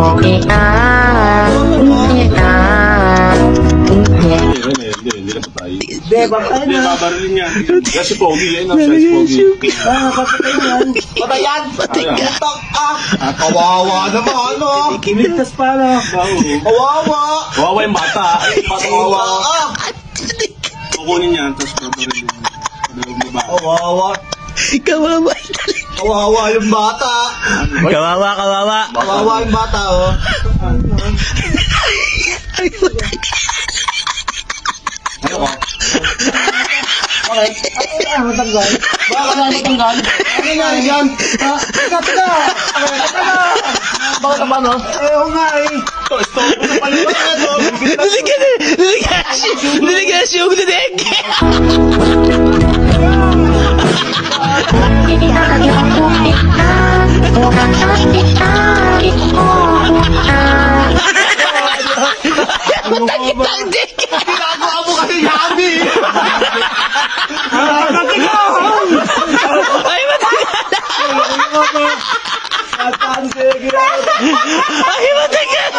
Hindi na patay. Hindi, babarilin yan. Kasi Pogi, yan ang size Pogi. Patay yan. Patay yan. Patay yan. Kawawa naman, no? Ligtas pa, no? Kawawa. Kawawa yung bata. Kawawa. Kukunin yan, tapos babarilin yan. Kawawa. Kawawa. Kawawa yung bata. Kawawa, kawawa. Kawawa yung bata, oh. Okay. Matanggal. Baka na matanggal. Ano nangyari dyan? Teka. Bakit naman, no? Oo nga, eh. Stop mo na pala ito. Niligas yung dinig. Matakit ang dik! Ginagawa mo kasi yami! Ay, matakit! Ay, matakit!